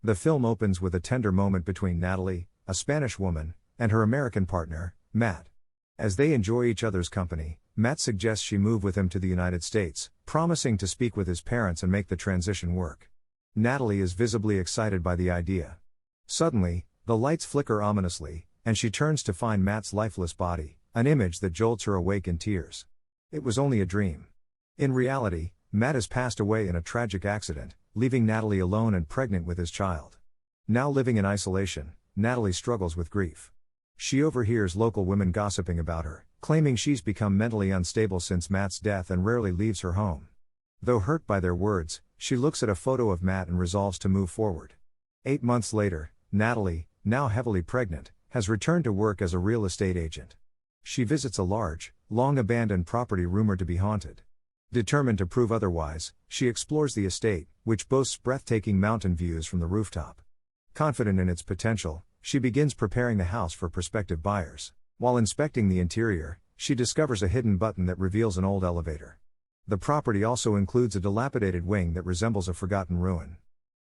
The film opens with a tender moment between Natalie, a Spanish woman, and her American partner, Matt. As they enjoy each other's company, Matt suggests she move with him to the United States, promising to speak with his parents and make the transition work. Natalie is visibly excited by the idea. Suddenly, the lights flicker ominously, and she turns to find Matt's lifeless body, an image that jolts her awake in tears. It was only a dream. In reality, Matt has passed away in a tragic accident, leaving Natalie alone and pregnant with his child. Now living in isolation, Natalie struggles with grief. She overhears local women gossiping about her, claiming she's become mentally unstable since Matt's death and rarely leaves her home. Though hurt by their words, she looks at a photo of Matt and resolves to move forward. 8 months later, Natalie, now heavily pregnant, has returned to work as a real estate agent. She visits a large, long-abandoned property rumored to be haunted. Determined to prove otherwise, she explores the estate, which boasts breathtaking mountain views from the rooftop. Confident in its potential, she begins preparing the house for prospective buyers. While inspecting the interior, she discovers a hidden button that reveals an old elevator. The property also includes a dilapidated wing that resembles a forgotten ruin.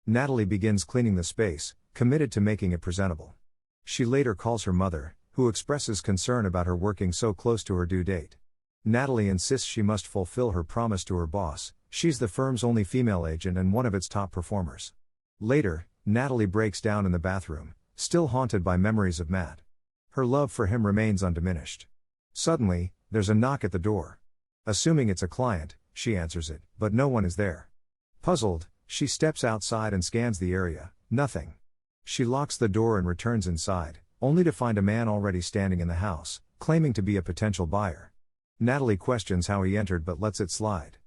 Natalie begins cleaning the space, committed to making it presentable. She later calls her mother, who expresses concern about her working so close to her due date. Natalie insists she must fulfill her promise to her boss. She's the firm's only female agent and one of its top performers. Later, Natalie breaks down in the bathroom, still haunted by memories of Matt. Her love for him remains undiminished. Suddenly, there's a knock at the door. Assuming it's a client, she answers it, but no one is there. Puzzled, she steps outside and scans the area. Nothing. She locks the door and returns inside, only to find a man already standing in the house, claiming to be a potential buyer. Natalie questions how he entered but lets it slide.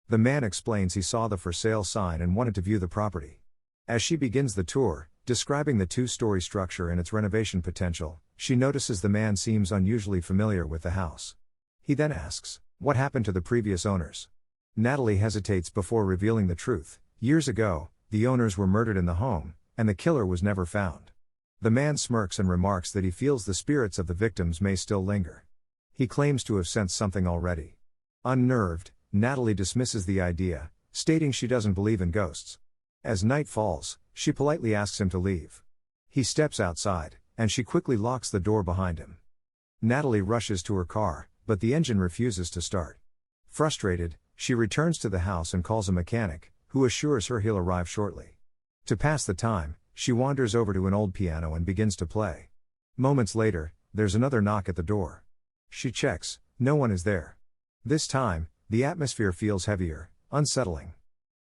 The man explains he saw the for sale sign and wanted to view the property. As she begins the tour, describing the 2-story structure and its renovation potential, she notices the man seems unusually familiar with the house. He then asks, "What happened to the previous owners?" Natalie hesitates before revealing the truth. Years ago, the owners were murdered in the home, and the killer was never found. The man smirks and remarks that he feels the spirits of the victims may still linger. He claims to have sensed something already. Unnerved, Natalie dismisses the idea, stating she doesn't believe in ghosts. As night falls, she politely asks him to leave. He steps outside, and she quickly locks the door behind him. Natalie rushes to her car, but the engine refuses to start. Frustrated, she returns to the house and calls a mechanic, who assures her he'll arrive shortly. To pass the time, she wanders over to an old piano and begins to play. Moments later, there's another knock at the door. She checks, no one is there. This time, the atmosphere feels heavier, unsettling.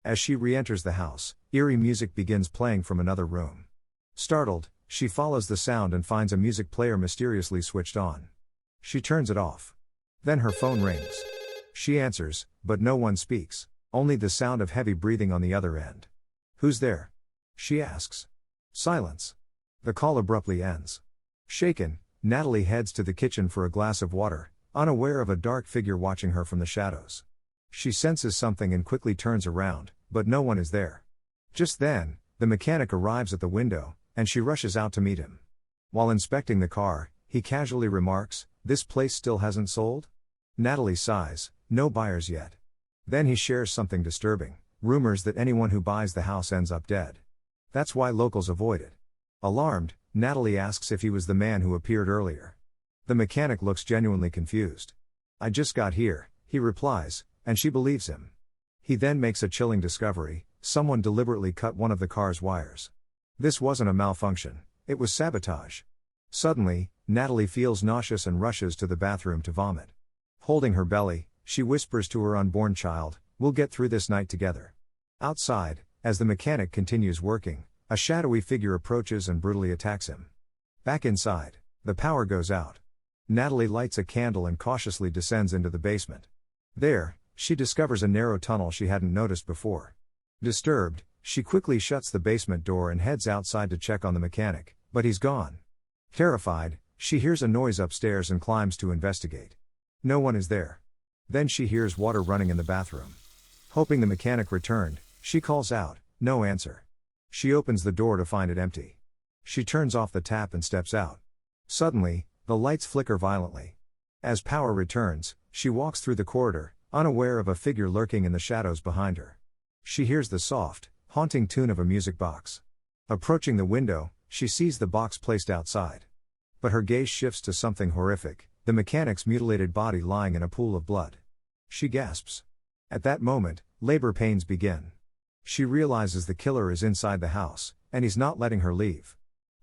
As she re-enters the house, eerie music begins playing from another room. Startled, she follows the sound and finds a music player mysteriously switched on. She turns it off. Then her phone rings. She answers, but no one speaks, only the sound of heavy breathing on the other end. "Who's there?" she asks. Silence. The call abruptly ends. Shaken, Natalie heads to the kitchen for a glass of water, unaware of a dark figure watching her from the shadows. She senses something and quickly turns around, but no one is there. Just then, the mechanic arrives at the window, and she rushes out to meet him. While inspecting the car, he casually remarks, "This place still hasn't sold?" Natalie sighs, "No buyers yet." Then he shares something disturbing, rumors that anyone who buys the house ends up dead. That's why locals avoid it. Alarmed, Natalie asks if he was the man who appeared earlier. The mechanic looks genuinely confused. "I just got here," he replies, and she believes him. He then makes a chilling discovery: someone deliberately cut one of the car's wires. This wasn't a malfunction, it was sabotage. Suddenly, Natalie feels nauseous and rushes to the bathroom to vomit. Holding her belly, she whispers to her unborn child, "We'll get through this night together." Outside, as the mechanic continues working, a shadowy figure approaches and brutally attacks him. Back inside, the power goes out. Natalie lights a candle and cautiously descends into the basement. There, she discovers a narrow tunnel she hadn't noticed before. Disturbed, she quickly shuts the basement door and heads outside to check on the mechanic, but he's gone. Terrified, she hears a noise upstairs and climbs to investigate. No one is there. Then she hears water running in the bathroom. Hoping the mechanic returned, she calls out, no answer. She opens the door to find it empty. She turns off the tap and steps out. Suddenly, the lights flicker violently. As power returns, she walks through the corridor, unaware of a figure lurking in the shadows behind her. She hears the soft, haunting tune of a music box. Approaching the window, she sees the box placed outside. But her gaze shifts to something horrific, the mechanic's mutilated body lying in a pool of blood. She gasps. At that moment, labor pains begin. She realizes the killer is inside the house, and he's not letting her leave.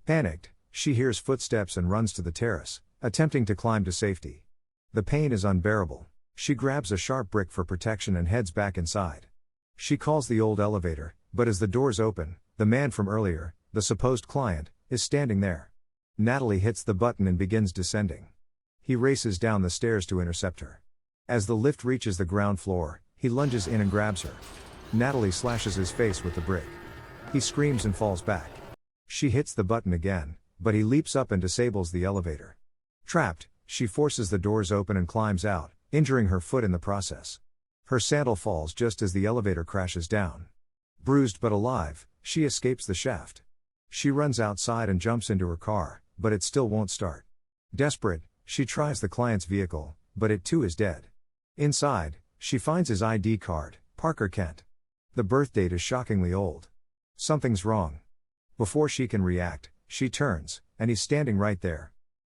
Panicked, she hears footsteps and runs to the terrace, attempting to climb to safety. The pain is unbearable. She grabs a sharp brick for protection and heads back inside. She calls the old elevator, but as the doors open, the man from earlier, the supposed client, is standing there. Natalie hits the button and begins descending. He races down the stairs to intercept her. As the lift reaches the ground floor, he lunges in and grabs her. Natalie slashes his face with the brick. He screams and falls back. She hits the button again, but he leaps up and disables the elevator. Trapped, she forces the doors open and climbs out, injuring her foot in the process. Her sandal falls just as the elevator crashes down. Bruised but alive, she escapes the shaft. She runs outside and jumps into her car, but it still won't start. Desperate, she tries the client's vehicle, but it too is dead. Inside, she finds his ID card, Parker Kent. The birth date is shockingly old. Something's wrong. Before she can react, she turns, and he's standing right there.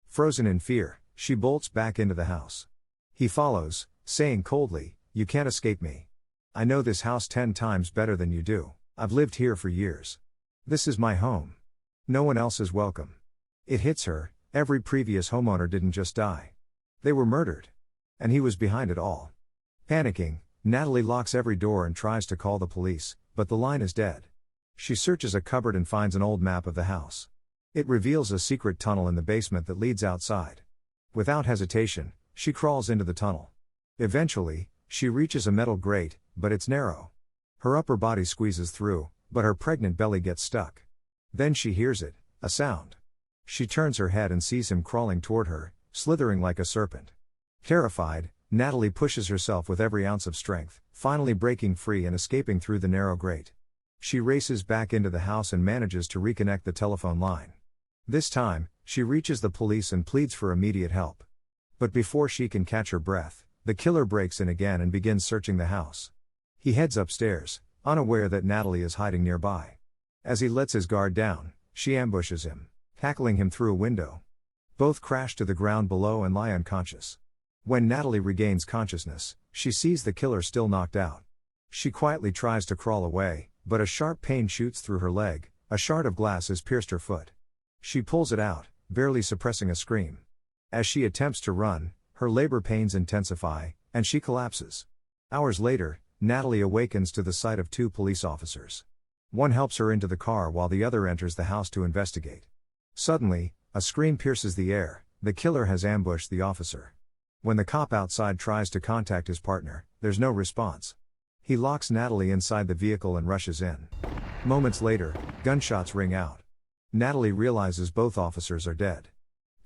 Frozen in fear, she bolts back into the house. He follows, saying coldly, "You can't escape me. I know this house 10 times better than you do. I've lived here for years. This is my home. No one else is welcome." It hits her, every previous homeowner didn't just die. They were murdered. And he was behind it all. Panicking, Natalie locks every door and tries to call the police, but the line is dead. She searches a cupboard and finds an old map of the house. It reveals a secret tunnel in the basement that leads outside. Without hesitation, she crawls into the tunnel. Eventually, she reaches a metal grate, but it's narrow. Her upper body squeezes through, but her pregnant belly gets stuck. Then she hears it, a sound. She turns her head and sees him crawling toward her, slithering like a serpent. Terrified, Natalie pushes herself with every ounce of strength, finally breaking free and escaping through the narrow grate. She races back into the house and manages to reconnect the telephone line. This time, she reaches the police and pleads for immediate help. But before she can catch her breath, the killer breaks in again and begins searching the house. He heads upstairs, unaware that Natalie is hiding nearby. As he lets his guard down, she ambushes him, tackling him through a window. Both crash to the ground below and lie unconscious. When Natalie regains consciousness, she sees the killer still knocked out. She quietly tries to crawl away, but a sharp pain shoots through her leg, a shard of glass has pierced her foot. She pulls it out, barely suppressing a scream. As she attempts to run, her labor pains intensify, and she collapses. Hours later, Natalie awakens to the sight of 2 police officers. One helps her into the car while the other enters the house to investigate. Suddenly, a scream pierces the air, the killer has ambushed the officer. When the cop outside tries to contact his partner, there's no response. He locks Natalie inside the vehicle and rushes in. Moments later, gunshots ring out. Natalie realizes both officers are dead.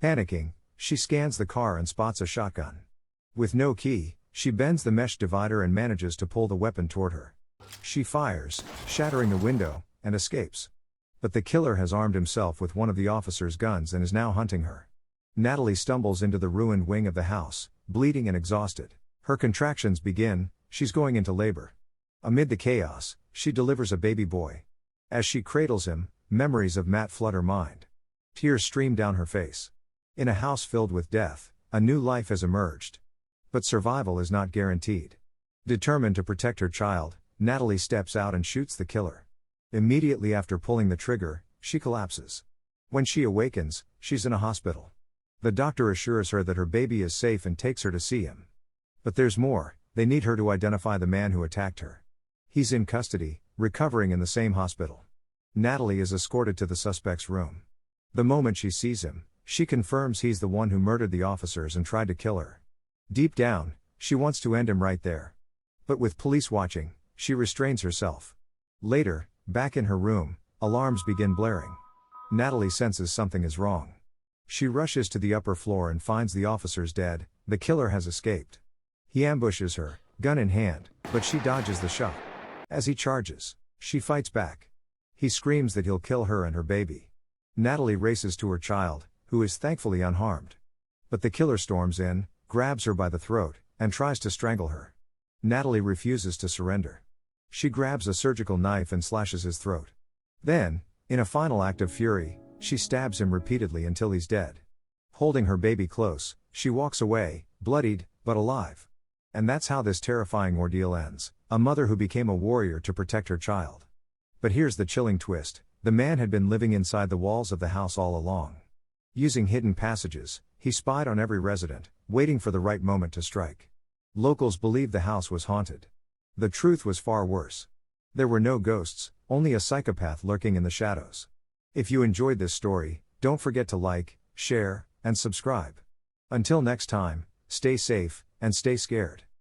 Panicking, she scans the car and spots a shotgun. With no key, she bends the mesh divider and manages to pull the weapon toward her. She fires, shattering the window, and escapes. But the killer has armed himself with one of the officer's guns and is now hunting her. Natalie stumbles into the ruined wing of the house, bleeding and exhausted. Her contractions begin, she's going into labor. Amid the chaos, she delivers a baby boy. As she cradles him, memories of Matt flood her mind. Tears stream down her face. In a house filled with death, a new life has emerged. But survival is not guaranteed. Determined to protect her child, Natalie steps out and shoots the killer. Immediately after pulling the trigger, she collapses. When she awakens, she's in a hospital. The doctor assures her that her baby is safe and takes her to see him. But there's more, they need her to identify the man who attacked her. He's in custody, recovering in the same hospital. Natalie is escorted to the suspect's room. The moment she sees him, she confirms he's the one who murdered the officers and tried to kill her. Deep down, she wants to end him right there. But with police watching, she restrains herself. Later, back in her room, alarms begin blaring. Natalie senses something is wrong. She rushes to the upper floor and finds the officers dead, the killer has escaped. He ambushes her, gun in hand, but she dodges the shot. As he charges, she fights back. He screams that he'll kill her and her baby. Natalie races to her child, who is thankfully unharmed. But the killer storms in, grabs her by the throat, and tries to strangle her. Natalie refuses to surrender. She grabs a surgical knife and slashes his throat. Then, In a final act of fury, she stabs him repeatedly until he's dead. Holding her baby close, she walks away, bloodied, but alive. And that's how this terrifying ordeal ends, a mother who became a warrior to protect her child. But here's the chilling twist, the man had been living inside the walls of the house all along. Using hidden passages, he spied on every resident, waiting for the right moment to strike. Locals believed the house was haunted. The truth was far worse. There were no ghosts, only a psychopath lurking in the shadows. If you enjoyed this story, don't forget to like, share, and subscribe. Until next time, stay safe, and stay scared.